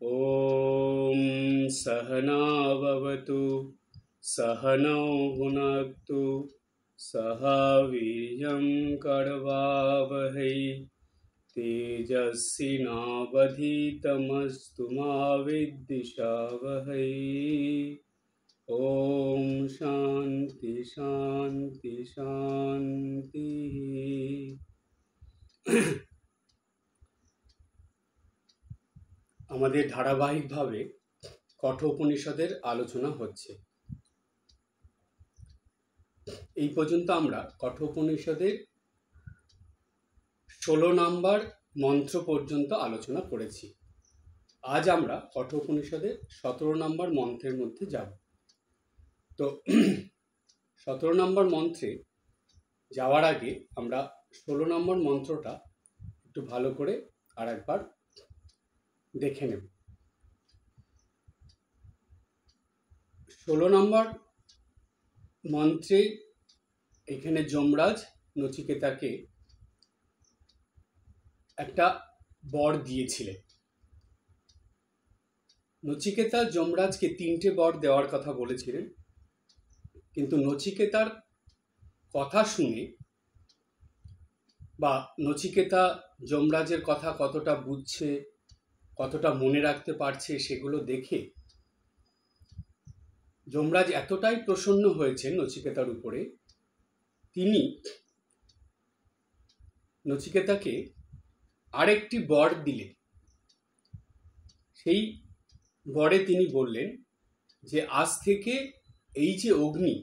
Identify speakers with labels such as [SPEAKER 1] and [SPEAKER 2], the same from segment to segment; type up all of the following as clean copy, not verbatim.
[SPEAKER 1] ॐ सहना भवतु सहनौ भुनक्तु सह वीर्यं करवावहै तेजस्विनावधीतमस्तु मा विद्विषावहै। ॐ शान्ति शान्ति शान्तिः। আমাদের ধারাবাহিকভাবে কঠোপনিষদের আলোচনা হচ্ছে। এই পর্যন্ত আমরা কঠোপনিষদের 16 নম্বর মন্ত্র পর্যন্ত আলোচনা করেছি। আজ আমরা কঠোপনিষদের 17 নম্বর মন্ত্রের মধ্যে যাব। তো 17 নম্বর মন্ত্রে যাওয়ার আগে আমরা 16 নম্বর মন্ত্রটা একটু ভালো করে আরেকবার দেখে নেব। 16 নম্বর মন্ত্রে এখানে যমরাজ নচিকেতাকে একটা বর দিয়েছিলেন। নচিকেতা যমরাজকে 3টে বর দেওয়ার কথা বলেছিলেন, কিন্তু নচিকেতার কথা শুনে বা নচিকেতা যমরাজের কথা কতটা বুঝছে, কতটা মনে রাখতে পারছে সেগুলো দেখে যমরাজ এতটাই প্রসন্ন হয়েছেন নচিকেতার উপরে, তিনি নচিকেতাকে আরেকটি বর দিলেন। সেই বরে তিনি বললেন যে আজ থেকে এই যে অগ্নি,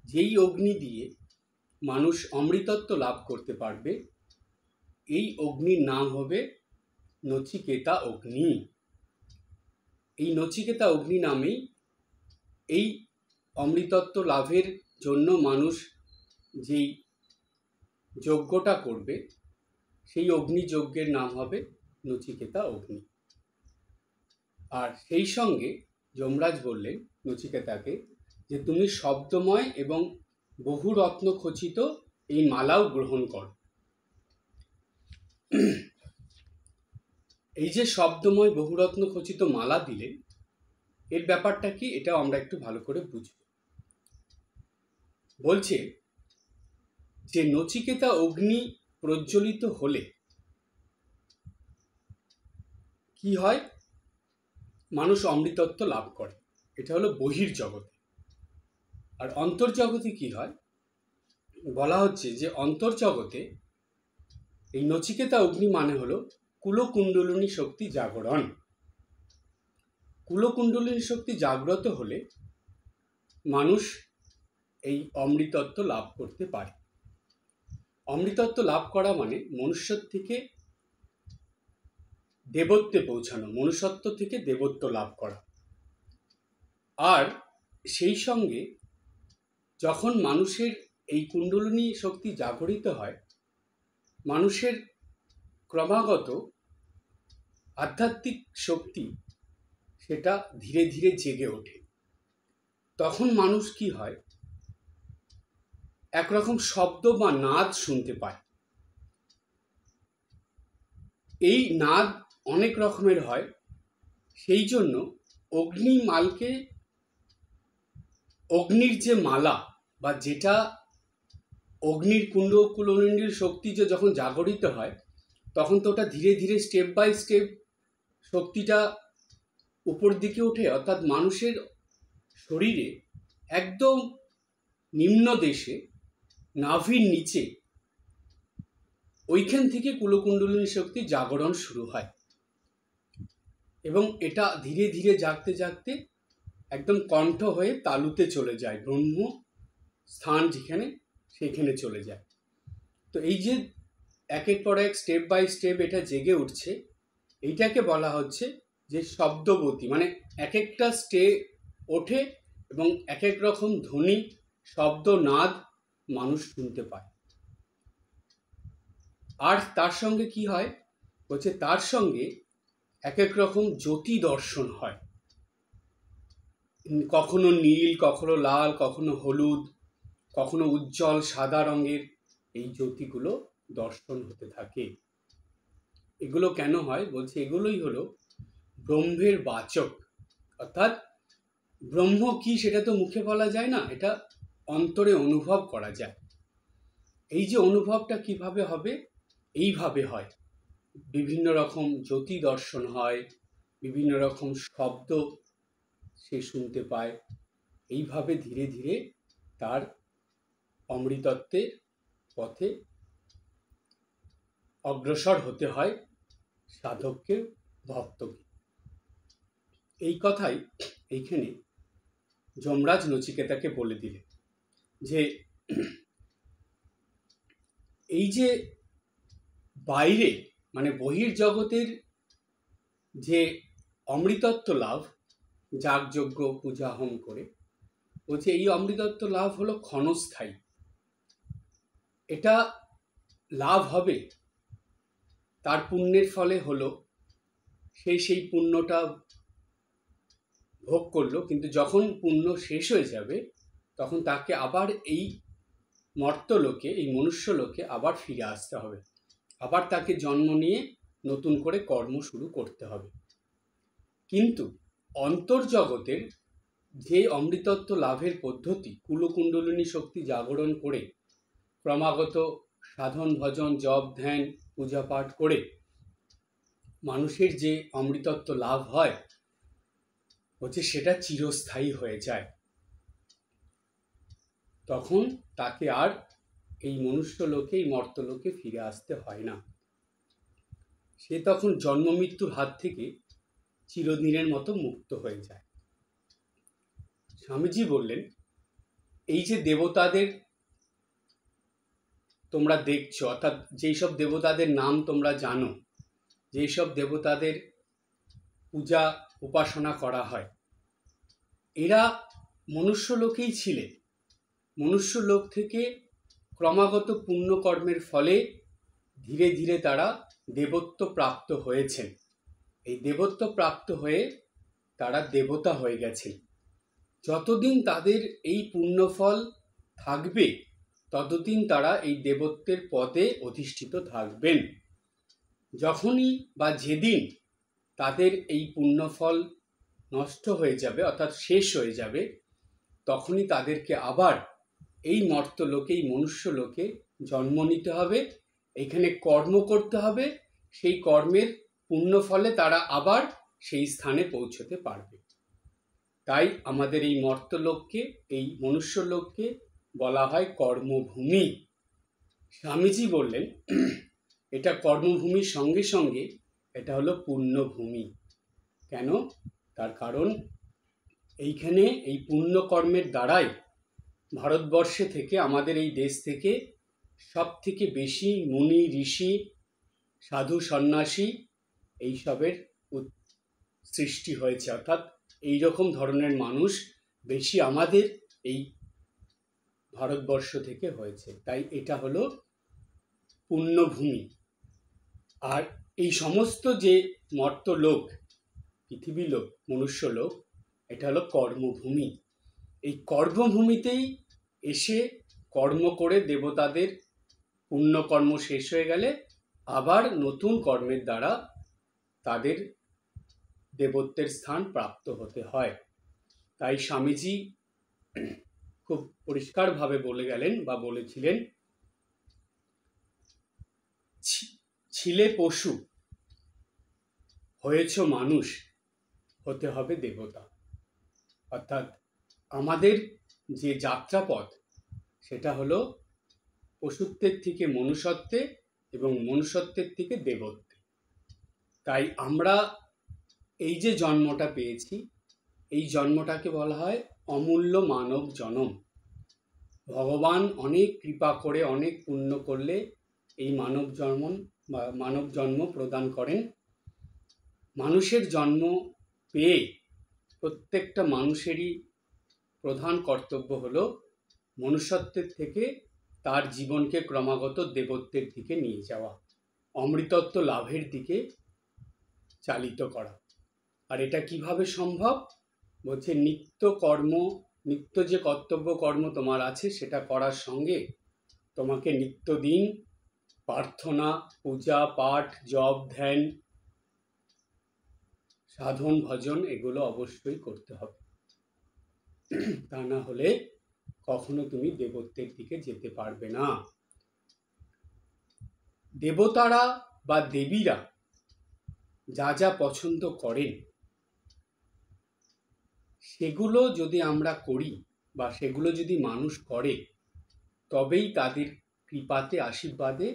[SPEAKER 1] যেই অগ্নি দিয়ে মানুষ অমৃতত্ব লাভ করতে পারবে, এই অগ্নির নাম হবে নচিকেতা অগ্নি। এই নচিকেতা অগ্নি নামেই এই অমৃতত্ব লাভের জন্য মানুষ যেই যজ্ঞটা করবে, সেই অগ্নি যজ্ঞের নাম হবে নচিকেতা অগ্নি। আর সেই সঙ্গে যমরাজ বললেন নচিকেতাকে যে তুমি শব্দময় এবং বহু রত্ন খচিত এই মালাও গ্রহণ করো। এই যে শব্দময় বহুরত্ন খচিত মালা দিলেন, এর ব্যাপারটা কি, এটাও আমরা একটু ভালো করে বুঝব। বলছে যে নচিকেতা অগ্নি প্রজ্বলিত হলে কি হয়, মানুষ অমৃতত্ব লাভ করে। এটা হলো বহির্জগতে। আর অন্তর্জগতে কি হয়, বলা হচ্ছে যে অন্তর্জগতে এই নচিকেতা অগ্নি মানে হলো কুলকুণ্ডলিনী শক্তি জাগরণ। কুলকুণ্ডলিনী শক্তি জাগ্রত হলে মানুষ এই অমৃতত্ব লাভ করতে পারে। অমৃতত্ব লাভ করা মানে মনুষ্য থেকে দেবত্বে পৌঁছানো, মনুষ্যত্ব থেকে দেবত্ব লাভ করা। আর সেই সঙ্গে যখন মানুষের এই কুণ্ডলিনী শক্তি জাগরিত হয়, মানুষের ক্রমাগত আধ্যাত্মিক শক্তি সেটা ধীরে ধীরে জেগে ওঠে। তখন মানুষ কি হয়, একরকম শব্দ বা নাদ শুনতে পায়। এই নাদ অনেক রকমের হয়, সেই জন্য অগ্নিমালকে, অগ্নির যে মালা বা যেটা অগ্নির কুণ্ডলিনীর শক্তি যে যখন জাগরিত হয়, তখন তো ওটা ধীরে ধীরে স্টেপ বাই স্টেপ শক্তিটা উপর দিকে ওঠে। অর্থাৎ মানুষের শরীরে একদম নিম্ন দেশে নাভির নিচে ওইখান থেকে কুলকুণ্ডলিনী শক্তি জাগরণ শুরু হয়, এবং এটা ধীরে ধীরে জাগতে জাগতে একদম কণ্ঠ হয়ে তালুতে চলে যায়, ব্রহ্ম স্থান যেখানে, সেখানে চলে যায়। তো এই যে একের পর এক স্টেপ বাই স্টেপ এটা জেগে উঠছে, এইটাকে বলা হচ্ছে যে শব্দবতী। মানে এক একটা স্টে ওঠে এবং এক এক রকম ধ্বনি, শব্দ, নাদ মানুষ শুনতে পায়। আর তার সঙ্গে কি হয়, বলছে তার সঙ্গে এক এক রকম জ্যোতি দর্শন হয়। কখনো নীল, কখনো লাল, কখনো হলুদ, কখনো উজ্জ্বল সাদা রঙের এই জ্যোতিগুলো দর্শন হতে থাকে। এগুলো কেন হয়, বলছে এগুলোই হলো ব্রহ্মের বাচক, অর্থাৎ ব্রহ্ম কি সেটা তো মুখে বলা যায় না, এটা অন্তরে অনুভব করা যায়। এই যে অনুভবটা কিভাবে হবে, এইভাবে হয়। বিভিন্ন রকম জ্যোতি দর্শন হয়, বিভিন্ন রকম শব্দ সে শুনতে পায়। এইভাবে ধীরে ধীরে তার অমৃতত্বের পথে অগ্রসর হতে হয় সাধককে, ভক্তকে। এই কথাই এইখানে যমরাজ নচিকেতাকে বলে দিলেন যে এই যে বাইরে মানে বহির্জগতের যে অমৃতত্ব লাভ, যাগযজ্ঞ পূজা হোম করে, বলছে এই অমৃতত্ব লাভ হলো ক্ষণস্থায়ী। এটা লাভ হবে তার পুণ্যের ফলে হলো, সেই পুণ্যটা ভোগ করলো, কিন্তু যখন পুণ্য শেষ হয়ে যাবে তখন তাকে আবার এই মর্তলোকে, এই মনুষ্যলোকে আবার ফিরে আসতে হবে, আবার তাকে জন্ম নিয়ে নতুন করে কর্ম শুরু করতে হবে। কিন্তু অন্তর্জগতের যে অমৃতত্ব লাভের পদ্ধতি, কুলকুণ্ডলিনী শক্তি জাগরণ করে ক্রমাগত সাধন ভজন জপ ধ্যান পূজা পাঠ করে মানুষের যে অমৃতত্ব লাভ হয়, হচ্ছে সেটা চিরস্থায়ী হয়ে যায়। তখন তাকে আর এই মনুষ্যলোকে, এই মর্তলোকে ফিরে আসতে হয় না। সে তখন জন্ম মৃত্যুর হাত থেকে চিরদিনের মতো মুক্ত হয়ে যায়। স্বামীজি বললেন, এই যে দেবতাদের তোমরা দেখছো, অর্থাৎ যেই সব দেবতাদের নাম তোমরা জানো, যেই সব দেবতাদের পূজা উপাসনা করা হয়, এরা মনুষ্যলোকেই ছিলেন। মনুষ্যলোক থেকে ক্রমাগত পুণ্যকর্মের ফলে ধীরে ধীরে তারা দেবত্ব প্রাপ্ত হয়েছেন। এই দেবত্ব প্রাপ্ত হয়ে তারা দেবতা হয়ে গেছেন। যতদিন তাদের এই পুণ্যফল থাকবে ততদিন তারা এই দেবত্বের পদে অধিষ্ঠিত থাকবেন। যখনই বা যেদিন তাদের এই পুণ্যফল নষ্ট হয়ে যাবে, অর্থাৎ শেষ হয়ে যাবে, তখনই তাদেরকে আবার এই মর্তলোকে, এই মনুষ্যলোকে জন্ম নিতে হবে, এখানে কর্ম করতে হবে, সেই কর্মের পুণ্যফলে তারা আবার সেই স্থানে পৌঁছতে পারবে। তাই আমাদের এই মর্তলোককে, এই মনুষ্যলোককে বলা হয় কর্মভূমি। স্বামীজি বললেন এটা কর্মভূমির সঙ্গে সঙ্গে এটা হলো পুণ্যভূমি। কেন? তার কারণ এইখানে এই পুণ্যকর্মের দ্বারাই ভারতবর্ষে থেকে, আমাদের এই দেশ থেকে সব থেকে বেশি মুনি ঋষি সাধু সন্ন্যাসী এইসবের সৃষ্টি হয়েছে, অর্থাৎ এইরকম ধরনের মানুষ বেশি আমাদের এই ভারতবর্ষ থেকে হয়েছে। তাই এটা হলো পুণ্যভূমি। আর এই সমস্ত যে মর্তলোক, পৃথিবী লোক, মনুষ্য লোক, এটা হলো কর্মভূমি। এই কর্মভূমিতেই এসে কর্ম করে দেবতাদের পুণ্যকর্ম শেষ হয়ে গেলে আবার নতুন কর্মের দ্বারা তাদের দেবত্বের স্থান প্রাপ্ত হতে হয়। তাই স্বামীজি খুব পরিষ্কারভাবে বলে গেলেন বা বলেছিলেন, ছিলে পশু, হয়েছ মানুষ, হতে হবে দেবতা। অর্থাৎ আমাদের যে যাত্রাপথ সেটা হলো পশুত্বের থেকে মনুষ্যত্বে এবং মনুষ্যত্বের থেকে দেবত্বে। তাই আমরা এই যে জন্মটা পেয়েছি, এই জন্মটাকে বলা হয় অমূল্য মানব জন্ম। ভগবান অনেক কৃপা করে, অনেক পুণ্য করলে এই মানব জন্ম প্রদান করেন। মানুষের জন্ম পেয়ে প্রত্যেকটা মানুষেরই প্রধান কর্তব্য হলো মনুষ্যত্বের থেকে তার জীবনকে ক্রমাগত দেবত্বের দিকে নিয়ে যাওয়া, অমৃতত্ব লাভের দিকে চালিত করা। আর এটা কিভাবে সম্ভব? বলছে নিত্য যে কর্তব্য কর্ম তোমার আছে সেটা করার সঙ্গে তোমাকে নিত্যদিন প্রার্থনা, পূজা পাঠ, জপ ধ্যান, সাধন ভজন এগুলো অবশ্যই করতে হবে। তা না হলে কখনো তুমি দেবত্বের দিকে যেতে পারবে না। দেবতারা বা দেবীরা যা যা পছন্দ করেন সেগুলো যদি আমরা করি বা সেগুলো যদি মানুষ করে, তবেই তাদের কৃপাতে আশীর্বাদে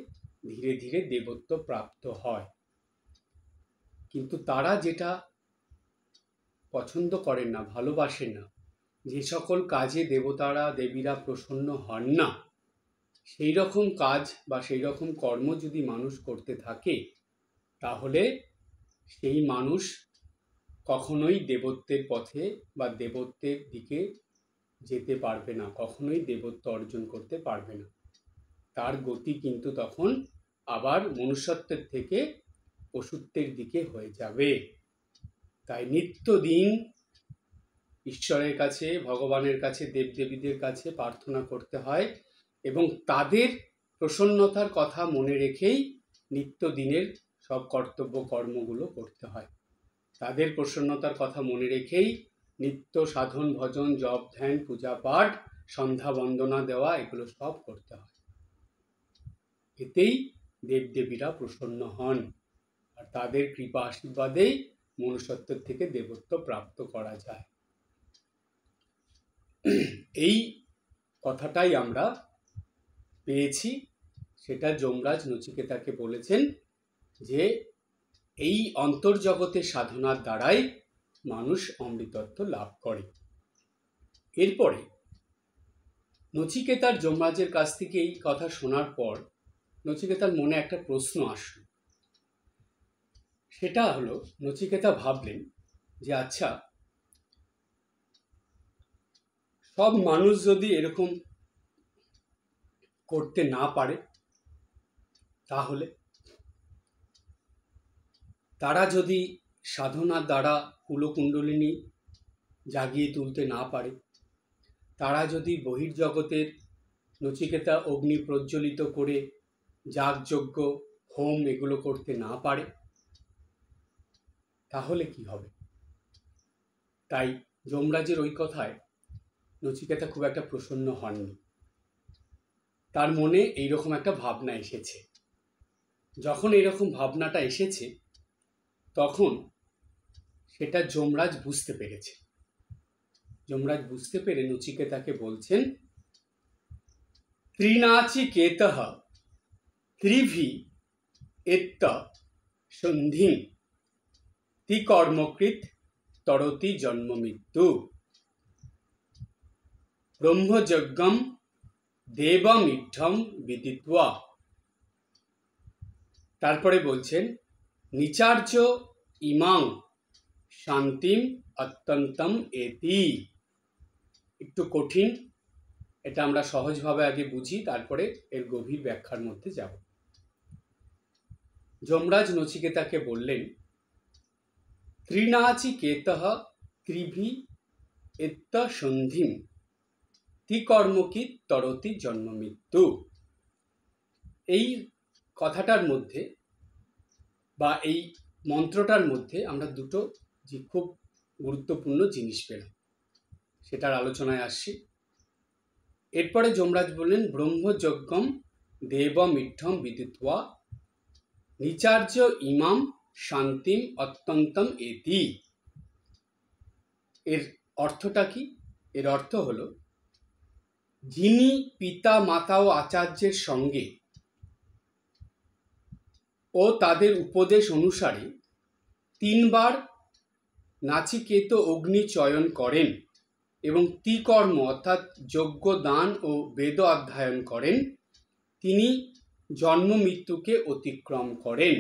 [SPEAKER 1] ধীরে ধীরে দেবত্ব প্রাপ্ত হয়। কিন্তু তারা যেটা পছন্দ করেন না, ভালোবাসেন না, যে সকল কাজে দেবতারা দেবীরা প্রসন্ন হন না, সেই রকম কাজ বা সেই রকম কর্ম যদি মানুষ করতে থাকে, তাহলে সেই মানুষ কখনোই দেবত্বের পথে বা দেবত্বের দিকে যেতে পারবে না, কখনোই দেবত্ব অর্জন করতে পারবে না। তার গতি কিন্তু তখন আবার মনুষ্যত্বের থেকে পশুত্বের দিকে হয়ে যাবে। তাই নিত্যদিন ঈশ্বরের কাছে, ভগবানের কাছে, দেবদেবীদের কাছে প্রার্থনা করতে হয় এবং তাদের প্রসন্নতার কথা মনে রেখেই নিত্যদিনের সব কর্তব্য কর্মগুলো করতে হয়। তাদের প্রসন্নতার কথা মনে রেখেই নিত্য সাধন ভজন, জপ ধ্যান, পূজা পাঠ, সন্ধ্যা বন্দনা দেওয়া এগুলো সব করতে হয়। এতেই দেবদেবীরা প্রসন্ন হন আর তাদের কৃপা আশীর্বাদেই মনুষ্যত্বের থেকে দেবত্ব প্রাপ্ত করা যায়। এই কথাটাই আমরা পেয়েছি, সেটা যমরাজ নচিকেতাকে বলেছেন যে এই অন্তর্জগতের সাধনার দ্বারাই মানুষ অমৃতত্ব লাভ করে। এরপরে নচিকেতার যমরাজের কাছ থেকে এই কথা শোনার পর নচিকেতার মনে একটা প্রশ্ন আসলো। সেটা হলো, নচিকেতা ভাবলেন যে আচ্ছা, সব মানুষ যদি এরকম করতে না পারে, তাহলে তারা যদি সাধনার দ্বারা কুলকুণ্ডলিনী জাগিয়ে তুলতে না পারে, তারা যদি বহির্জগতের নচিকেতা অগ্নি প্রজ্বলিত করে যাগযজ্ঞ হোম এগুলো করতে না পারে, তাহলে কি হবে? তাই যমরাজের ওই কথায় নচিকেতা খুব একটা প্রসন্ন হননি। তার মনে এইরকম একটা ভাবনা এসেছে। যখন এইরকম ভাবনাটা এসেছে, তখন সেটা যমরাজ বুঝতে পেরেছে। যমরাজ বুঝতে পেরে নচিকেতাকে বলছেন, ত্রিনাচিকেতঃ ত্রিভি এত্ত সন্ধিং তিকর্মকৃত তরতি জন্ম মৃত্যু ব্রহ্মযজ্ঞম দেবমিঢ্যম বিদিত্বা। তারপরে বলছেন, নিচার্য ইমাং শান্তিম অত্যন্তম এতি। একটু কঠিন, এটা আমরা সহজভাবে আগে বুঝি, তারপরে এর গভীর ব্যাখ্যার মধ্যে যাব। যমরাজ নচিকেতাকে বললেন, ত্রিনাচিকেতঃ ত্রিভি এত্ত সন্ধিম তিকর্মকিত তরতি জন্ম মৃত্যু। এই কথাটার মধ্যে বা এই মন্ত্রটার মধ্যে আমরা দুটো যে খুব গুরুত্বপূর্ণ জিনিস পেলাম, সেটার আলোচনায় আসছি। এরপরে যমরাজ বললেন, ব্রহ্মযজ্ঞম দেবমিঢ্যম বিদিত্বা নিচার্য ইমাম শান্তিম অত্যন্তম এতি। এর অর্থটা কি? এর অর্থ হলো, যিনি পিতা মাতা ও আচার্যের সঙ্গে ও তাদের উপদেশ অনুসারে 3 বার নাচিকেত অগ্নি চয়ন করেন এবং ত্রিকর্ম অর্থাৎ যজ্ঞ, দান ও বেদ অধ্যয়ন করেন, তিনি জন্ম মৃত্যুকে অতিক্রম করেন,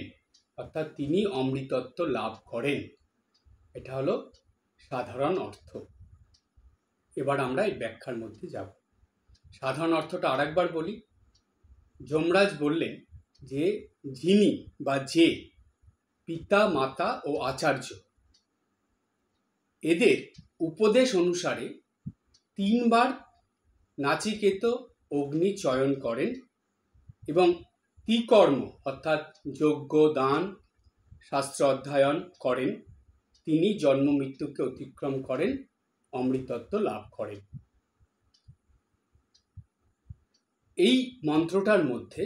[SPEAKER 1] অর্থাৎ তিনি অমৃতত্ব লাভ করেন। এটা হলো সাধারণ অর্থ। এবার আমরা এই ব্যাখ্যার মধ্যে যাব। সাধারণ অর্থটা আরেকবার বলি। যমরাজ বললেন যে যিনি বা যে পিতা মাতা ও আচার্য এদের উপদেশ অনুসারে 3 বার নাচিকেত অগ্নি চয়ন করেন এবং ত্রিকর্ম অর্থাৎ যজ্ঞ, দান, শাস্ত্র অধ্যয়ন করেন, তিনি জন্ম মৃত্যুকে অতিক্রম করেন, অমৃতত্ব লাভ করেন। এই মন্ত্রটার মধ্যে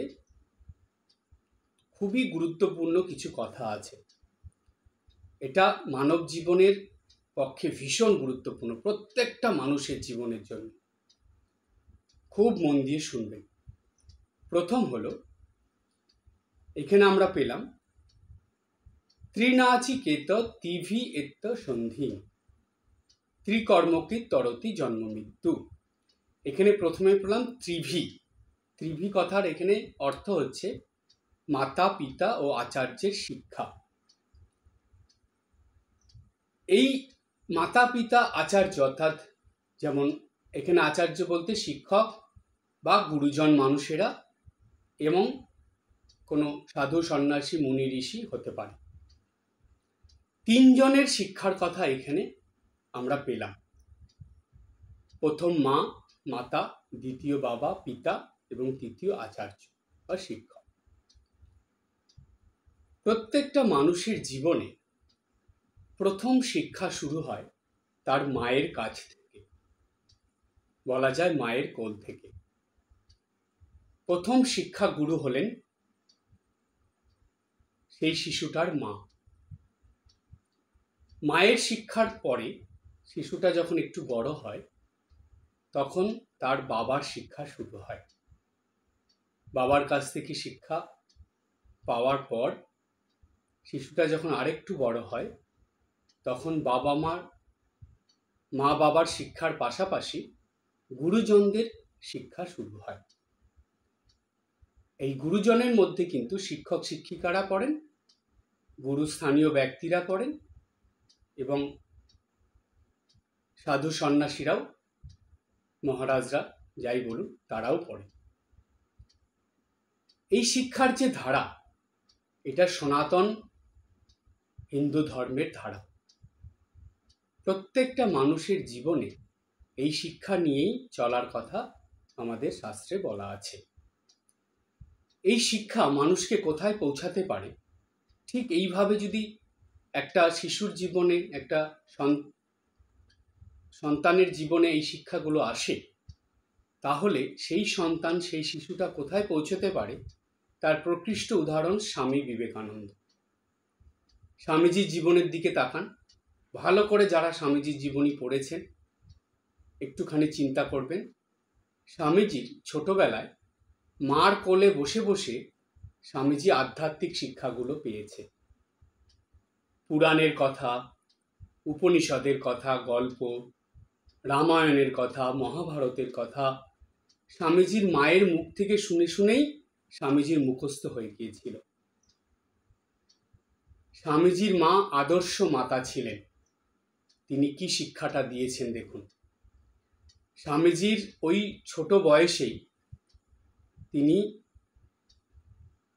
[SPEAKER 1] খুবই গুরুত্বপূর্ণ কিছু কথা আছে। এটা মানব জীবনের পক্ষে ভীষণ গুরুত্বপূর্ণ, প্রত্যেকটা মানুষের জীবনের জন্য। খুব মন দিয়ে শুনবেন। প্রথম হলো, এখানে আমরা পেলাম ত্রিনাচিকেত তিভি এত্ত সন্ধি ত্রিকর্মকৃত তরতি জন্ম মৃত্যু। এখানে প্রথমে পেলাম ত্রিভি। ত্রিভি কথার এখানে অর্থ হচ্ছে মাতা, পিতা ও আচার্যের শিক্ষা। এই মাতা, পিতা, আচার্য, অর্থাৎ যেমন এখানে আচার্য বলতে শিক্ষক বা গুরুজন মানুষেরা এবং কোনো সাধু, সন্ন্যাসী, মুনি, ঋষি হতে পারে। তিনজনের শিক্ষার কথা এখানে আমরা পেলাম। প্রথম মা, মাতা, দ্বিতীয় বাবা, পিতা এবং তৃতীয় আচার্য বা শিক্ষক। প্রত্যেকটা মানুষের জীবনে প্রথম শিক্ষা শুরু হয় তার মায়ের কাছ থেকে, বলা যায় মায়ের কোল থেকে। প্রথম শিক্ষা গুরু হলেন সেই শিশুটার মা। মায়ের শিক্ষার পরে শিশুটা যখন একটু বড় হয় তখন তার বাবার শিক্ষা শুরু হয়। বাবার কাছ থেকে শিক্ষা পাওয়ার পর শিশুটা যখন আরেকটু বড় হয় তখন মা বাবার শিক্ষার পাশাপাশি গুরুজনদের শিক্ষা শুরু হয়। এই গুরুজনের মধ্যে কিন্তু শিক্ষক শিক্ষিকারা পড়েন, গুরুস্থানীয় ব্যক্তিরা পড়েন এবং সাধু সন্ন্যাসীরাও, মহারাজরা যাই বলুন, তারাও পড়েন। এই শিক্ষার যে ধারা, এটা সনাতন হিন্দু ধর্মের ধারা। প্রত্যেকটা মানুষের জীবনে এই শিক্ষা নিয়েই চলার কথা আমাদের শাস্ত্রে বলা আছে। এই শিক্ষা মানুষকে কোথায় পৌঁছাতে পারে? ঠিক এইভাবে যদি একটা শিশুর জীবনে, একটা সন্তানের জীবনে এই শিক্ষাগুলো আসে, তাহলে সেই সন্তান, সেই শিশুটা কোথায় পৌঁছতে পারে তার প্রকৃষ্ট উদাহরণ স্বামী বিবেকানন্দ। স্বামীজির জীবনের দিকে তাকান। ভালো করে যারা স্বামীজির জীবনী পড়েছেন একটুখানি চিন্তা করবেন। স্বামীজির ছোটবেলায় মার কোলে বসে বসে স্বামীজি আধ্যাত্মিক শিক্ষাগুলো পেয়েছে। পুরাণের কথা, উপনিষদের কথা, গল্প, রামায়ণের কথা, মহাভারতের কথা স্বামীজির মায়ের মুখ থেকে শুনে শুনেই স্বামীজির মুখস্থ হয়ে গিয়েছিল। স্বামীজির মা আদর্শ মাতা ছিলেন। তিনি কি শিক্ষাটা দিয়েছেন দেখুন। স্বামীজির ওই ছোট বয়সেই তিনি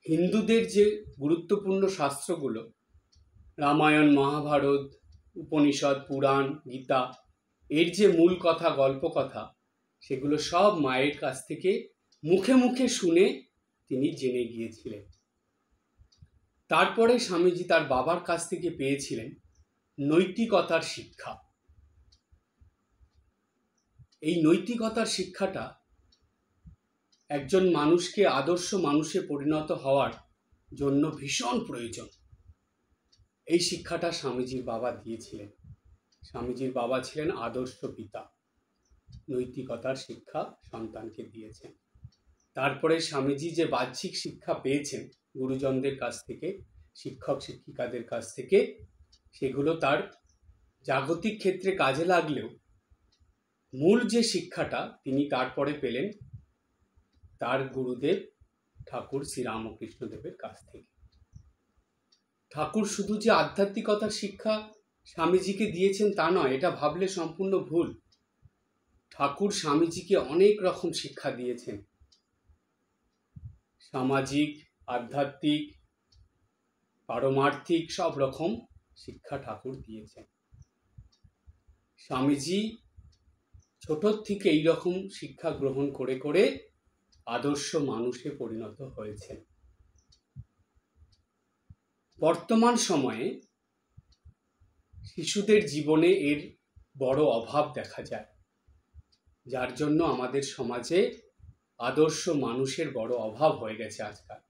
[SPEAKER 1] হিন্দুদের যে গুরুত্বপূর্ণ শাস্ত্রগুলো, রামায়ণ, মহাভারত, উপনিষদ, পুরাণ, গীতা, এর যে মূল কথা, গল্প কথা, সেগুলো সব মায়ের কাছ থেকে মুখে মুখে শুনে তিনি জেনে গিয়েছিলেন। তারপরে স্বামীজি তার বাবার কাছ থেকে পেয়েছিলেন নৈতিকতার শিক্ষা। এই নৈতিকতার শিক্ষাটা একজন মানুষকে আদর্শ মানুষে পরিণত হওয়ার জন্য ভীষণ প্রয়োজন। এই শিক্ষাটা স্বামীজির বাবা দিয়েছিলেন। স্বামীজির বাবা ছিলেন আদর্শ পিতা, নৈতিকতার শিক্ষা সন্তানকে দিয়েছেন। তারপরে স্বামীজি যে বাহ্যিক শিক্ষা পেয়েছেন গুরুজনদের কাছ থেকে, শিক্ষক শিক্ষিকাদের কাছ থেকে, সেগুলো তার জাগতিক ক্ষেত্রে কাজে লাগলেও মূল যে শিক্ষাটা তিনি তারপরে পেলেন তার গুরুদেব ঠাকুর শ্রীরামকৃষ্ণদেবের কাছ থেকে। ঠাকুর শুধু যে আধ্যাত্মিকতার শিক্ষা স্বামীজিকে দিয়েছেন তা নয়, এটা ভাবলে সম্পূর্ণ ভুল। ঠাকুর স্বামীজিকে অনেক রকম শিক্ষা দিয়েছেন। সামাজিক, আধ্যাত্মিক, পারমার্থিক সব রকম শিক্ষা ঠাকুর দিয়েছেন। স্বামীজি ছোট থেকে এই রকম শিক্ষা গ্রহণ করে করে আদর্শ মানুষে পরিণত হয়েছেন। বর্তমান সময়ে শিশুদের জীবনে এর বড় অভাব দেখা যায়, যার জন্য আমাদের সমাজে আদর্শ মানুষের বড় অভাব হয়ে গেছে আজকাল।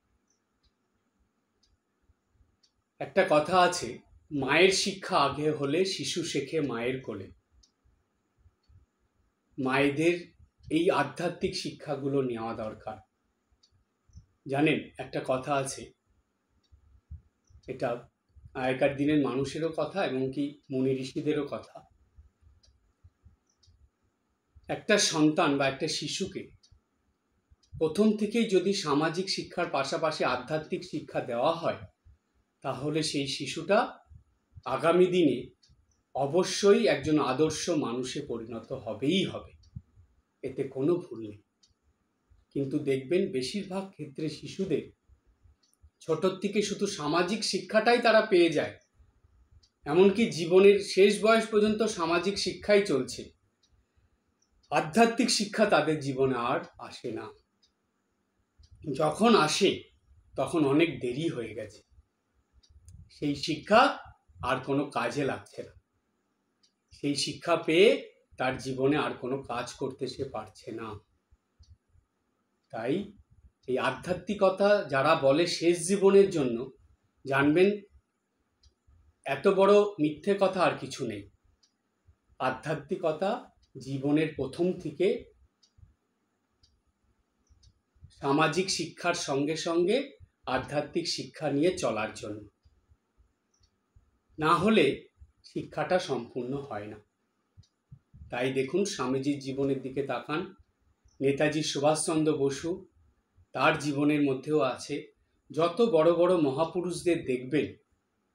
[SPEAKER 1] একটা কথা আছে, মায়ের শিক্ষা আগে হলে শিশু শেখে মায়ের কোলে। মায়েদের এই আধ্যাত্মিক শিক্ষাগুলো নেওয়া দরকার। জানেন, একটা কথা আছে, এটা আগেকার দিনের মানুষেরও কথা এবং কি মুনি ঋষিদেরও কথা। একটা সন্তান বা একটা শিশুকে প্রথম থেকেই যদি সামাজিক শিক্ষার পাশাপাশি আধ্যাত্মিক শিক্ষা দেওয়া হয়, তাহলে সেই শিশুটা আগামী দিনে অবশ্যই একজন আদর্শ মানুষে পরিণত হবেই হবে, এতে কোনো ভুল নেই। কিন্তু দেখবেন বেশিরভাগ ক্ষেত্রে শিশুদের ছোটর থেকে শুধু সামাজিক শিক্ষাটাই তারা পেয়ে যায়, এমনকি জীবনের শেষ বয়স পর্যন্ত সামাজিক শিক্ষাই চলছে, আধ্যাত্মিক শিক্ষা তাদের জীবনে আর আসে না। যখন আসে তখন অনেক দেরি হয়ে গেছে, সেই শিক্ষা আর কোনো কাজে লাগছে না, সেই শিক্ষা পেয়ে তার জীবনে আর কোনো কাজ করতে সে পারছে না। তাই এই আধ্যাত্মিকতা যারা বলে শেষ জীবনের জন্য, জানবেন এত বড় মিথ্যে কথা আর কিছু নেই। আধ্যাত্মিকতা জীবনের প্রথম থেকে সামাজিক শিক্ষার সঙ্গে সঙ্গে আধ্যাত্মিক শিক্ষা নিয়ে চলার জন্য, না হলে শিক্ষাটা সম্পূর্ণ হয় না। তাই দেখুন, স্বামীজির জীবনের দিকে তাকান, নেতাজি সুভাষচন্দ্র বসু, তার জীবনের মধ্যেও আছে। যত বড় বড় মহাপুরুষদের দেখবেন,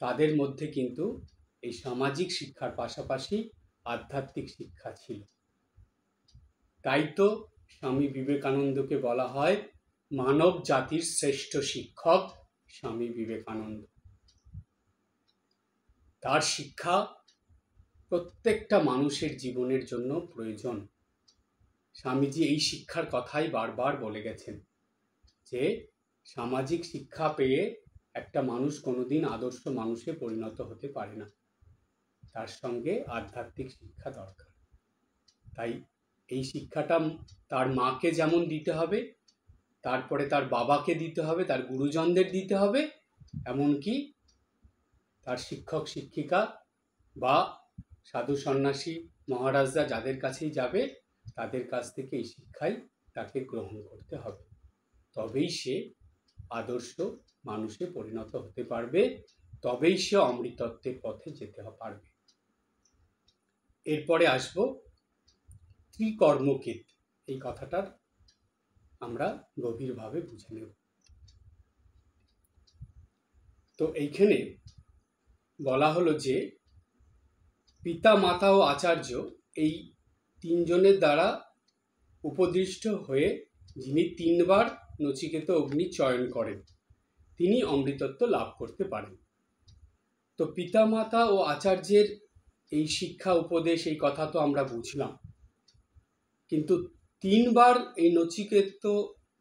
[SPEAKER 1] তাদের মধ্যে কিন্তু এই সামাজিক শিক্ষার পাশাপাশি আধ্যাত্মিক শিক্ষা ছিল। তাই তো স্বামী বিবেকানন্দকে বলা হয় মানব জাতির শ্রেষ্ঠ শিক্ষক স্বামী বিবেকানন্দ। তার শিক্ষা প্রত্যেকটা মানুষের জীবনের জন্য প্রয়োজন। স্বামীজি এই শিক্ষার কথাই বারবার বলে গেছেন যে সামাজিক শিক্ষা পেয়ে একটা মানুষ কোনোদিন আদর্শ মানুষে পরিণত হতে পারে না, তার সঙ্গে আধ্যাত্মিক শিক্ষা দরকার। তাই এই শিক্ষাটা তার মাকে যেমন দিতে হবে, তারপরে তার বাবাকে দিতে হবে, তার গুরুজনদের দিতে হবে, এমনকি তার শিক্ষক শিক্ষিকা বা সাধু সন্ন্যাসী মহারাজরা যাদের কাছেই যাবে, তাদের কাছ থেকে এই শিক্ষাই তাকে গ্রহণ করতে হবে। তবেই সে আদর্শ মানুষে পরিণত হতে পারবে, তবেই সে অমৃতত্বের পথে যেতে পারবে। এরপরে আসবো ত্রিকর্মকেত, এই কথাটার আমরা গভীরভাবে বুঝে নেব। তো এইখানে বলা হলো যে পিতা মাতা ও আচার্য এই তিনজনের দ্বারা উপদিষ্ট হয়ে যিনি 3 বার নচিকেতা অগ্নি চয়ন করেন, তিনি অমৃতত্ব লাভ করতে পারেন। তো পিতা মাতা ও আচার্যের এই শিক্ষা উপদেশ, এই কথা তো আমরা বুঝলাম, কিন্তু 3 বার এই নচিকেত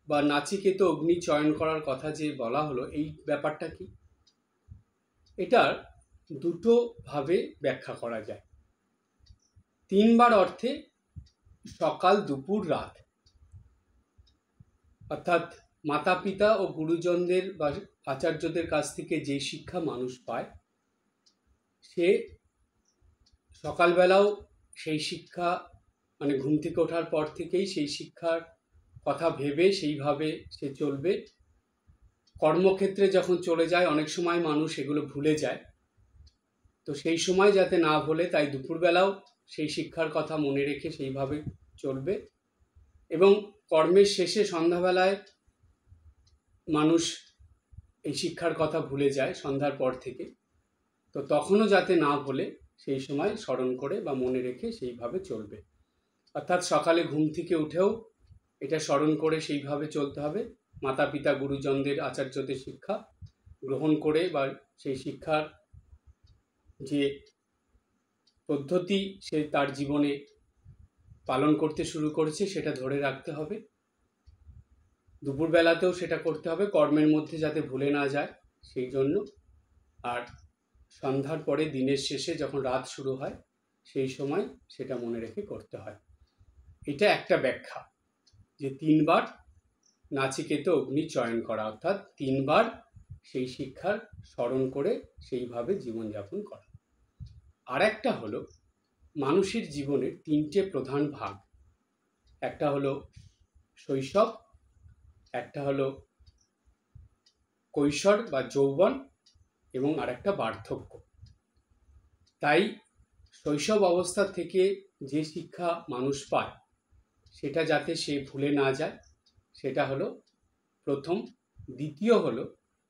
[SPEAKER 1] বা নাচিকেত অগ্নি চয়ন করার কথা যে বলা হলো, এই ব্যাপারটা কি? এটার দুটো ভাবে ব্যাখ্যা করা যায়। 3 বার অর্থে সকাল, দুপুর, রাত, অর্থাৎ মাতা পিতা ও গুরুজনদের বা আচার্যদের কাছ থেকে যে শিক্ষা মানুষ পায়, সে সকালবেলাও সেই শিক্ষা, মানে ঘুম থেকে ওঠার পর থেকেই সেই শিক্ষার কথা ভেবে সেইভাবে সে চলবে। কর্মক্ষেত্রে যখন চলে যায়, অনেক সময় মানুষ এগুলো ভুলে যায়, তো সেই সময় যাতে না ভুলে, তাই দুপুরবেলাও সেই শিক্ষার কথা মনে রেখে সেইভাবে চলবে। এবং কর্মের শেষে সন্ধ্যাবেলায় মানুষ এই শিক্ষার কথা ভুলে যায় সন্ধ্যার পর থেকে, তো তখনও যাতে না ভুলে সেই সময় স্মরণ করে বা মনে রেখে সেইভাবে চলবে। অর্থাৎ সকালে ঘুম থেকে উঠেও এটা স্মরণ করে সেইভাবে চলতে হবে, মাতা পিতা গুরুজনদের আচার্যদের শিক্ষা গ্রহণ করে বা সেই শিক্ষার যে পদ্ধতি সে তার জীবনে পালন করতে শুরু করেছে সেটা ধরে রাখতে হবে। দুপুরবেলাতেও সেটা করতে হবে, কর্মের মধ্যে যাতে ভুলে না যায় সেই জন্য। আর সন্ধ্যার পরে দিনের শেষে যখন রাত শুরু হয় সেই সময় সেটা মনে রেখে করতে হয়। এটা একটা ব্যাখ্যা যে 3 বার নাচিকেত অগ্নি চয়ন করা, অর্থাৎ 3 বার সেই শিক্ষার স্মরণ করে সেইভাবে জীবনযাপন করা। আর একটা হলো মানুষের জীবনের 3টে প্রধান ভাগ, একটা হলো শৈশব, একটা হলো কৈশোর বা যৌবন এবং আরেকটা বার্ধক্য। তাই শৈশব অবস্থা থেকে যে শিক্ষা মানুষ পায় সেটা যাতে সে ভুলে না যায় সেটা হলো প্রথম। দ্বিতীয় হলো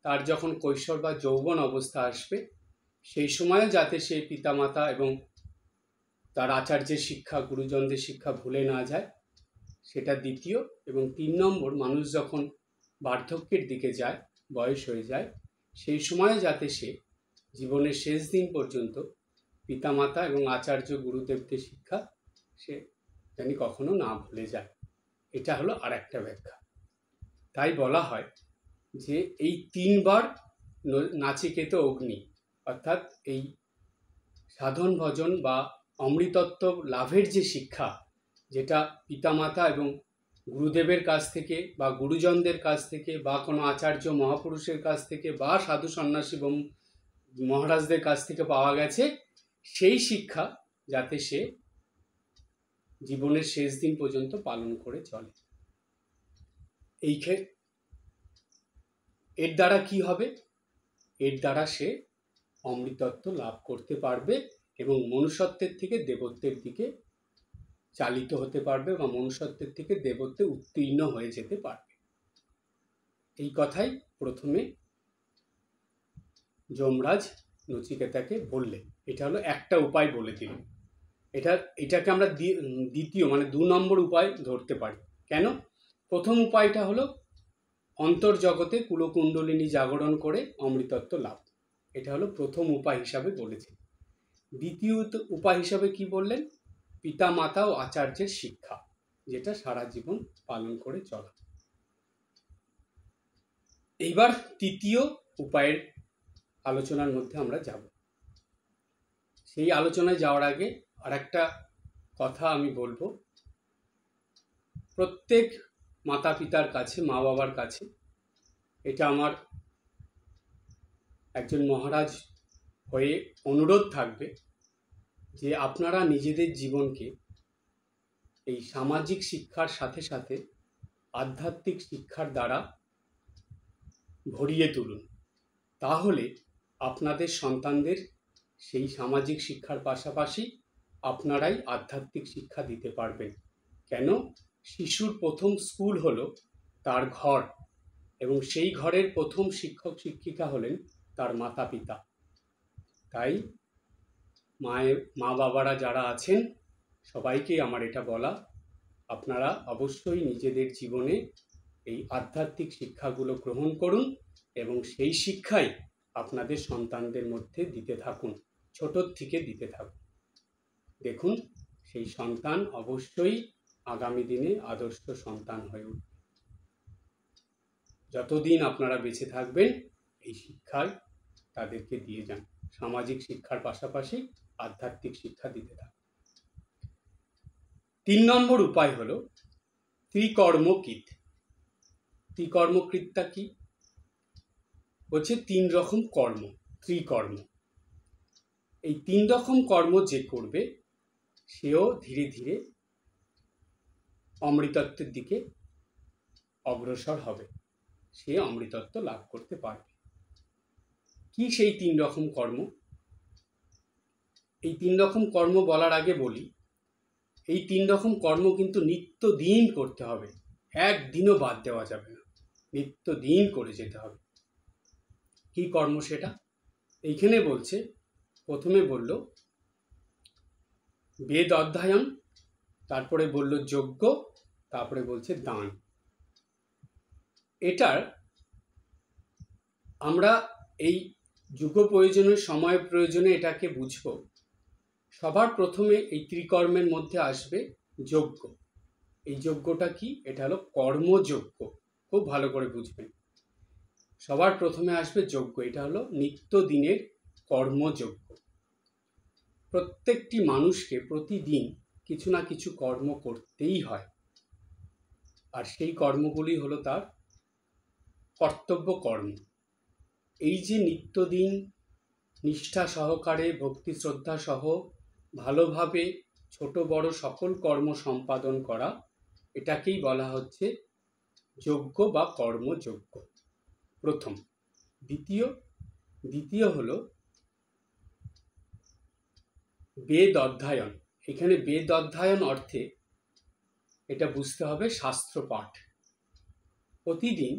[SPEAKER 1] তার যখন কৈশোর বা যৌবন অবস্থা আসবে সেই সময়ও যাতে সে পিতামাতা এবং তার আচার্যের শিক্ষা, গুরুজনদের শিক্ষা ভুলে না যায় সেটা দ্বিতীয়। এবং 3 নম্বর, মানুষ যখন বার্ধক্যের দিকে যায়, বয়স হয়ে যায়, সেই সময়ে যাতে সে জীবনের শেষ দিন পর্যন্ত পিতামাতা এবং আচার্য গুরুদেবদের শিক্ষা সে জানি কখনো না ভুলে যায়। এটা হলো আর একটা ব্যাখ্যা। তাই বলা হয় যে এই 3 বার নাচিকেত অগ্নি, অর্থাৎ এই সাধন ভজন বা অমৃতত্ব লাভের যে শিক্ষা, যেটা পিতামাতা এবং গুরুদেবের কাছ থেকে বা গুরুজনদের কাছ থেকে বা কোনো আচার্য মহাপুরুষের কাছ থেকে বা সাধু সন্ন্যাসী এবং মহারাজদের কাছ থেকে পাওয়া গেছে, সেই শিক্ষা যাতে সে জীবনের শেষ দিন পর্যন্ত পালন করে চলে। এর দ্বারা কি হবে? এর দ্বারা সে অমৃতত্ব লাভ করতে পারবে এবং মনুষ্যত্বের থেকে দেবত্বের দিকে চালিত হতে পারবে বা মনুষ্যত্বের থেকে দেবত্বে উত্তীর্ণ হয়ে যেতে পারবে। এই কথাই প্রথমে যমরাজ নচিকেতাকে বললেন। এটা হলো একটা উপায় বলে দিলেন। এটাকে আমরা দ্বিতীয় মানে 2 নম্বর উপায় ধরতে পারি। কেন? প্রথম উপায়টা হলো অন্তর্জগতে কুলকুণ্ডলিনী জাগরণ করে অমৃতত্ব লাভ। এটা হলো প্রথম উপায় হিসাবে বলেছে। দ্বিতীয় উপায় হিসাবে কি বললেন? পিতা মাতা ও আচার্যের শিক্ষা, যেটা সারা জীবন পালন করে চলা। এইবার তৃতীয় উপায়ের আলোচনার মধ্যে আমরা যাব। সেই আলোচনায় যাওয়ার আগে আর একটা কথা আমি বলবো। প্রত্যেক মাতা পিতার কাছে, মা বাবার কাছে এটা আমার একজন মহারাজ হয়ে অনুরোধ থাকবে যে আপনারা নিজেদের জীবনকে এই সামাজিক শিক্ষার সাথে সাথে আধ্যাত্মিক শিক্ষার দ্বারা ভরিয়ে তুলুন। তাহলে আপনাদের সন্তানদের সেই সামাজিক শিক্ষার পাশাপাশি আপনারাই আধ্যাত্মিক শিক্ষা দিতে পারবেন। কেন? শিশুর প্রথম স্কুল হলো তার ঘর এবং সেই ঘরের প্রথম শিক্ষক শিক্ষিকা হলেন তার মাতা পিতা। তাই মা বাবারা যারা আছেন সবাইকেই আমার এটা বলা, আপনারা অবশ্যই নিজেদের জীবনে এই আধ্যাত্মিক শিক্ষাগুলো গ্রহণ করুন এবং সেই শিক্ষাই আপনাদের সন্তানদের মধ্যে দিতে থাকুন, ছোটোর থেকে দিতে থাকুন। দেখুন সেই সন্তান অবশ্যই আগামী দিনে আদর্শ সন্তান হয়ে উঠবে। যতদিন আপনারা বেঁচে থাকবেন এই শিক্ষায় তাদেরকে দিয়ে যান। সামাজিক শিক্ষার পাশাপাশি আধ্যাত্মিক শিক্ষা দিতে থাকুন। 3 নম্বর উপায় হলো ত্রিকর্মকৃত। ত্রিকর্মকৃতটা কি? হচ্ছে 3 রকম কর্ম, ত্রিকর্ম। এই 3 রকম কর্ম যে করবে সেও ধীরে ধীরে অমৃতত্বের দিকে অগ্রসর হবে, সে অমৃতত্ব লাভ করতে পারবে। কি সেই 3 রকম কর্ম? এই 3 রকম কর্ম বলার আগে বলি, এই 3 রকম কর্ম কিন্তু নিত্যদিন করতে হবে, একদিনও বাদ দেওয়া যাবে না, নিত্যদিন করে যেতে হবে। কি কর্ম সেটা? এইখানে বলছে, প্রথমে বলল বেদ অধ্যয়ন, তারপরে বলল যজ্ঞ, তারপরে বলছে দান। এটার আমরা এই যুগ প্রয়োজনে, সময় প্রয়োজনে এটাকে বুঝব। সবার প্রথমে এই ত্রিকর্মের মধ্যে আসবে যজ্ঞ। এই যজ্ঞটা কি? এটা হলো কর্মযজ্ঞ। খুব ভালো করে বুঝবেন। সবার প্রথমে আসবে যজ্ঞ। এটা হলো নিত্যদিনের কর্মযোগ্য। প্রত্যেকটি মানুষকে প্রতিদিন কিছু না কিছু কর্ম করতেই হয়, আর সেই কর্মগুলি হলো তার কর্তব্য কর্ম। এই যে নিত্যদিন নিষ্ঠা সহকারে ভক্তি শ্রদ্ধা সহ ভালোভাবে ছোট বড় সকল কর্ম সম্পাদন করা, এটাকেই বলা হচ্ছে যজ্ঞ বা কর্মযজ্ঞ। প্রথম। দ্বিতীয় হলো বেদ অধ্যয়ন। এখানে বেদ অধ্যয়ন অর্থে এটা বুঝতে হবে শাস্ত্র পাঠ। প্রতিদিন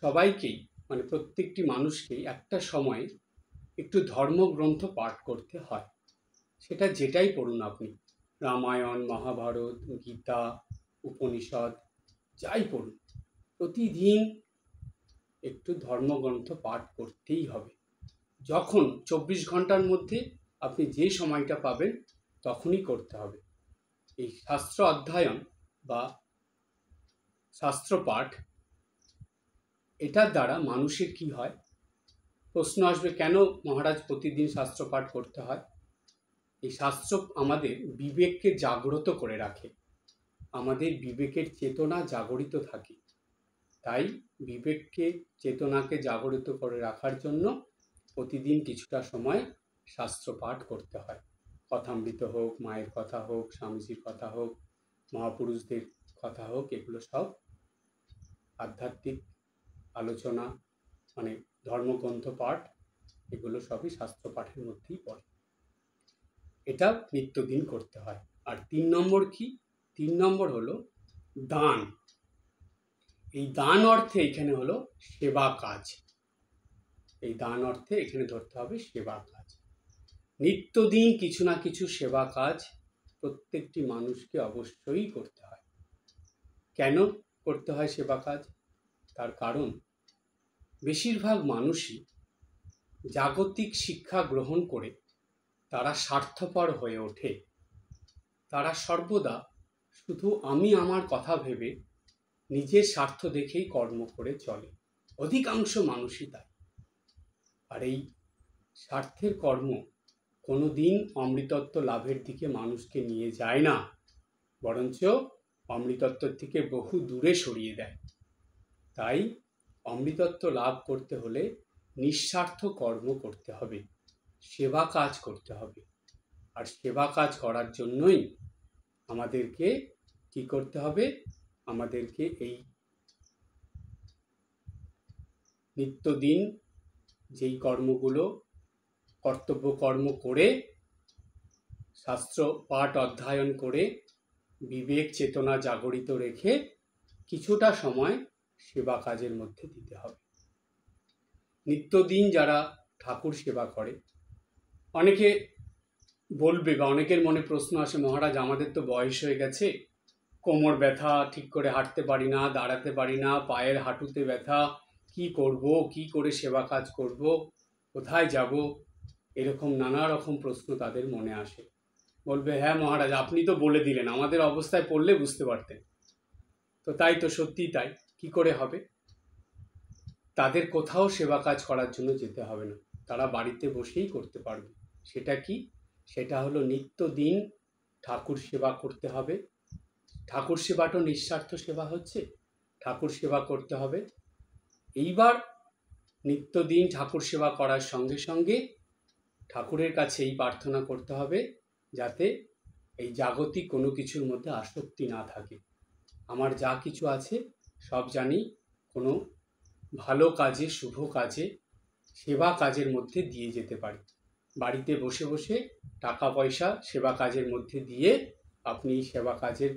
[SPEAKER 1] সবাইকেই মানে প্রত্যেকটি মানুষকেই একটা সময়ে একটু ধর্মগ্রন্থ পাঠ করতে হয়। সেটা যেটাই পড়ুন আপনি, রামায়ণ, মহাভারত, গীতা, উপনিষদ, যাই পড়ুন, প্রতিদিন একটু ধর্মগ্রন্থ পাঠ করতেই হবে। যখন 24 ঘন্টার মধ্যে আপনি যে সময়টা পাবেন তখনই করতে হবে। এই শাস্ত্র অধ্যয়ন বা শাস্ত্র পাঠ, এটার দ্বারা মানুষের কি হয়? প্রশ্ন আসবে, কেন মহারাজ প্রতিদিন শাস্ত্র পাঠ করতে হয়? এই শাস্ত্র আমাদের বিবেককে জাগ্রত করে রাখে, আমাদের বিবেকের চেতনা জাগরিত থাকে। তাই বিবেককে চেতনাকে জাগরিত করে রাখার জন্য প্রতিদিন কিছুটা সময় শাস্ত্র পাঠ করতে হয়। কথামৃত হোক, মায়ের কথা হোক, স্বামীজির কথা হোক, মহাপুরুষদের কথা হোক, এগুলো সব আধ্যাত্মিক আলোচনা, মানে ধর্মগ্রন্থ পাঠ, এগুলো সবই শাস্ত্র পাঠের মধ্যেই পড়ে। এটা নিত্যদিন করতে হয়। আর 3 নম্বর কি? 3 নম্বর হলো দান। এই দান অর্থে এখানে হলো সেবা কাজ। এই দান অর্থে এখানে ধরতে হবে সেবা কাজ। নিত্যদিন কিছু না কিছু সেবা কাজ প্রত্যেকটি মানুষকে অবশ্যই করতে হয়। কেন করতে হয় সেবা কাজ? তার কারণ বেশিরভাগ মানুষই জাগতিক শিক্ষা গ্রহণ করে তারা স্বার্থপর হয়ে ওঠে। তারা সর্বদা শুধু আমি আমার কথা ভেবে নিজের স্বার্থ দেখেই কর্ম করে চলে, অধিকাংশ মানুষই তাই। আর এই স্বার্থের কর্ম কোনো দিন অমৃতত্ব লাভের দিকে মানুষকে নিয়ে যায় না, বরঞ্চ অমৃতত্বের থেকে বহু দূরে সরিয়ে দেয়। তাই অমৃতত্ব লাভ করতে হলে নিঃস্বার্থ কর্ম করতে হবে, সেবা কাজ করতে হবে। আর সেবা কাজ করার জন্যই আমাদেরকে কি করতে হবে? আমাদেরকে এই নিত্যদিন যেই কর্মগুলো কর্তব্য কর্ম করে, শাস্ত্র পাঠ অধ্যয়ন করে, বিবেক চেতনা জাগরিত রেখে কিছুটা সময় সেবা কাজের মধ্যে দিতে হবে। নিত্যদিন যারা ঠাকুর সেবা করে, অনেকে বলবে বা অনেকের মনে প্রশ্ন আসে, মহারাজ আমাদের তো বয়স হয়ে গেছে, কোমর ব্যথা, ঠিক করে হাঁটতে পারি না, দাঁড়াতে পারি না, পায়ের হাঁটুতে ব্যথা, কি করব, কি করে সেবা কাজ করব, কোথায় যাব, এরকম নানা রকম প্রশ্ন তাদের মনে আসে। বলবে, হ্যাঁ মহারাজ আপনি তো বলে দিলেন, আমাদের অবস্থায় পড়লে বুঝতে পারতেন। তো তাই তো, সত্যিই তাই। কি করে হবে? তাদের কোথাও সেবা কাজ করার জন্য যেতে হবে না, তারা বাড়িতে বসেই করতে পারবে। সেটা কি? সেটা হলো নিত্যদিন ঠাকুর সেবা করতে হবে। ঠাকুর সেবাটা নিঃস্বার্থ সেবা হচ্ছে, ঠাকুর সেবা করতে হবে। এইবার নিত্যদিন ঠাকুর সেবা করার সঙ্গে সঙ্গে ঠাকুরের কাছে এই প্রার্থনা করতে হবে যাতে এই জাগতিক কোনো কিছুর মধ্যে আসক্তি না থাকে। আমার যা কিছু আছে সব জানি কোনো ভালো কাজে, শুভ কাজে, সেবা কাজের মধ্যে দিয়ে যেতে পারি। বাড়িতে বসে বসে টাকা পয়সা সেবা কাজের মধ্যে দিয়ে আপনি সেবা কাজের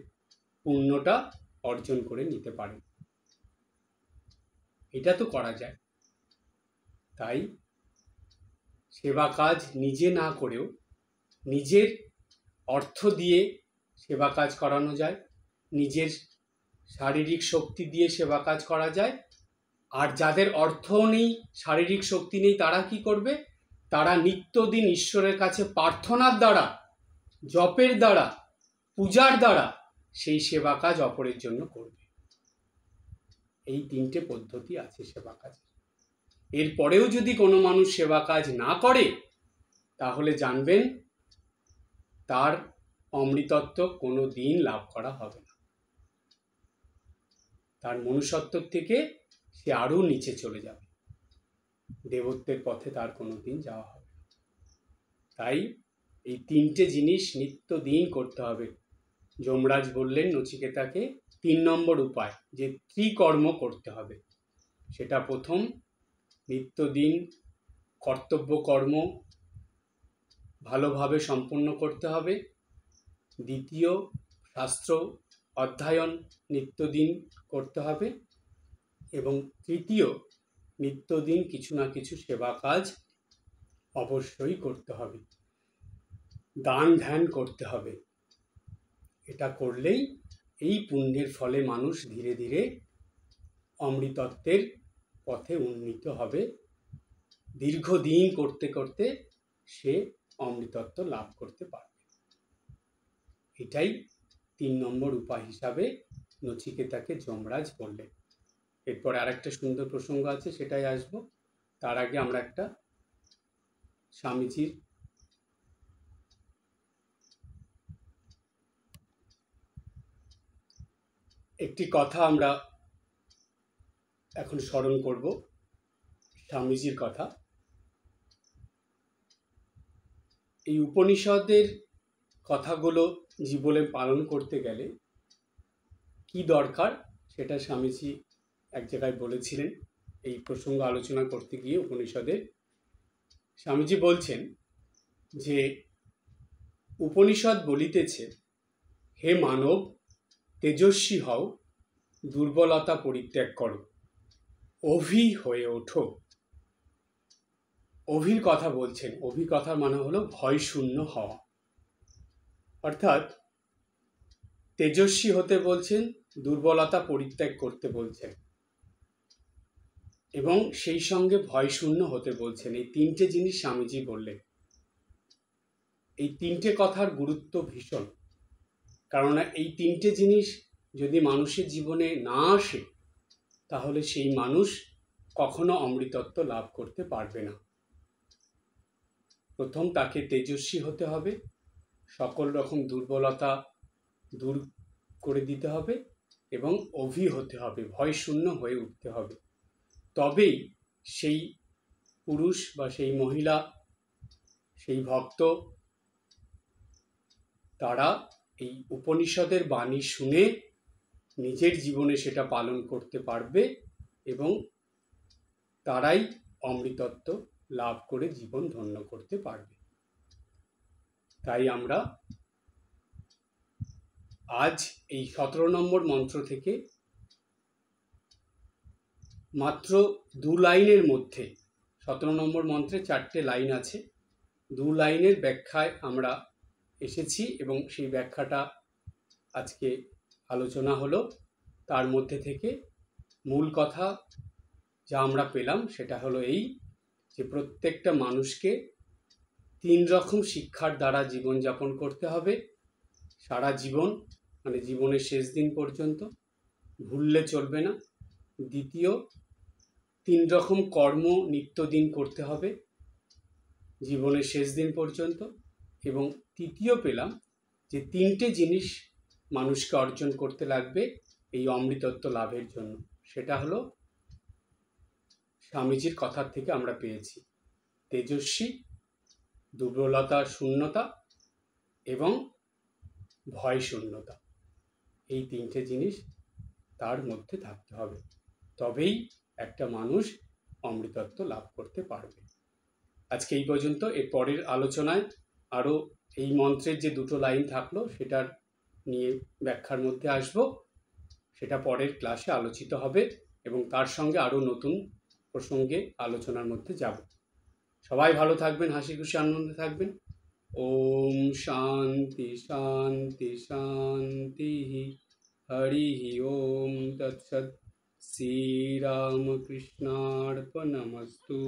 [SPEAKER 1] পুণ্যটা অর্জন করে নিতে পারেন। এটা তো করা যায়। তাই সেবা কাজ নিজে না করেও নিজের অর্থ দিয়ে সেবা কাজ করানো যায়, নিজের শারীরিক শক্তি দিয়ে সেবা কাজ করা যায়। আর যাদের অর্থও নেই, শারীরিক শক্তি নেই, তারা কি করবে? তারা নিত্যদিন ঈশ্বরের কাছে প্রার্থনার দ্বারা, জপের দ্বারা, পূজার দ্বারা সেই সেবা কাজ অপরের জন্য করবে। এই 3টে পদ্ধতি আছে সেবা কাজের। এরপরেও যদি কোনো মানুষ সেবা কাজ না করে, তাহলে জানবেন তার অমৃতত্ব কোনো দিন লাভ করা হবে না। তার মনুষ্যত্ব থেকে সে আরও নিচে চলে যাবে, দেবত্বের পথে তার কোনো দিন যাওয়া হবে না। তাই এই তিনটে জিনিস নিত্যদিন করতে হবে। যমরাজ বললেন নচিকেতাকে 3 নম্বর উপায় যে ত্রিকর্ম করতে হবে। সেটা প্রথম, নিত্যদিন কর্তব্য কর্ম ভালোভাবে সম্পন্ন করতে হবে। দ্বিতীয়, শাস্ত্র অধ্যয়ন নিত্যদিন করতে হবে। এবং তৃতীয়, নিত্যদিন কিছু না কিছু সেবা কাজ অবশ্যই করতে হবে। দান ধ্যান করতে হবে। এটা করলেই এই পুণ্যের ফলে মানুষ ধীরে ধীরে অমৃতত্বের পথে উন্নীত হবে। দীর্ঘদিন করতে করতে সে অমৃতত্ব লাভ করতে পারবে। এটাই 3 নম্বর উপায় হিসাবে নচিকেতাকে যমরাজ বললেন। এরপরে আরেকটা সুন্দর প্রসঙ্গ আছে, সেটাই আসবো। তার আগে আমরা একটা স্বামীজির একটি কথা আমরা এখন স্মরণ করব, স্বামীজির কথা। এই উপনিষদের কথাগুলো জীবনে পালন করতে গেলে কি দরকার সেটা স্বামীজি এক জায়গায় বলেছিলেন। এই প্রসঙ্গ আলোচনা করতে গিয়ে উপনিষদের স্বামীজি বলছেন যে উপনিষদ বলিতেছে, হে মানব, তেজস্বী হও, দুর্বলতা পরিত্যাগ করো, অভি হয়ে ওঠো। অভির কথা বলছেন। অভি কথার মানে হলো ভয় শূন্য হওয়া। অর্থাৎ তেজস্বী হতে বলছেন, দুর্বলতা পরিত্যাগ করতে বলছেন এবং সেই সঙ্গে ভয় শূন্য হতে বলছেন। এই তিনটে জিনিস স্বামীজি বললেন। এই তিনটে কথার গুরুত্ব ভীষণ, কারণ এই তিনটে জিনিস যদি মানুষের জীবনে না আসে, তাহলে সেই মানুষ কখনো অমৃতত্ব লাভ করতে পারবে না। প্রথম তাকে তেজস্বী হতে হবে, সকল রকম দুর্বলতা দূর করে দিতে হবে এবং অভি হতে হবে, ভয় শূন্য হয়ে উঠতে হবে। তবেই সেই পুরুষ বা সেই মহিলা, সেই ভক্ত, তারা এই উপনিষদের বাণী শুনে নিজের জীবনে সেটা পালন করতে পারবে এবং তারাই অমৃতত্ব লাভ করে জীবন ধন্য করতে পারবে। তাই আমরা আজ এই 17 নম্বর মন্ত্র থেকে মাত্র 2 লাইনের মধ্যে, 17 নম্বর মন্ত্রে 4টে লাইন আছে, 2 লাইনের ব্যাখ্যায় আমরা এসেছি এবং সেই ব্যাখ্যাটা আজকে আলোচনা হলো। তার মধ্যে থেকে মূল কথা যা আমরা পেলাম সেটা হলো এই, যে প্রত্যেকটা মানুষকে 3 রকম শিক্ষার দ্বারা জীবনযাপন করতে হবে সারা জীবন, মানে জীবনের শেষ দিন পর্যন্ত, ভুললে চলবে না। দ্বিতীয়, 3 রকম কর্ম নিত্যদিন করতে হবে জীবনের শেষ দিন পর্যন্ত। এবং তৃতীয় পেলাম যে 3টে জিনিস মানুষকে অর্জন করতে লাগবে এই অমৃতত্ব লাভের জন্য। সেটা হলো স্বামীজির কথার থেকে আমরা পেয়েছি, তেজস্বী, দুর্বলতা শূন্যতা এবং ভয় শূন্যতা। এই 3টে জিনিস তার মধ্যে থাকতে হবে, তবেই একটা মানুষ অমৃতত্ব লাভ করতে পারবে। আজকে এই পর্যন্ত। এর পরের আলোচনায় আরও এই মন্ত্রের যে 2টো লাইন থাকলো সেটার নিয়ে ব্যাখ্যার মধ্যে আসব, সেটা পরের ক্লাসে আলোচিত হবে এবং তার সঙ্গে আরও নতুন প্রসঙ্গে আলোচনার মধ্যে যাব। সবাই ভালো থাকবেন, হাসি খুশি আনন্দে থাকবেন। ওম শান্তি শান্তি শান্তি। হরি ওম তৎসৎ। শ্রীরামকৃষ্ণার্পণমস্তু।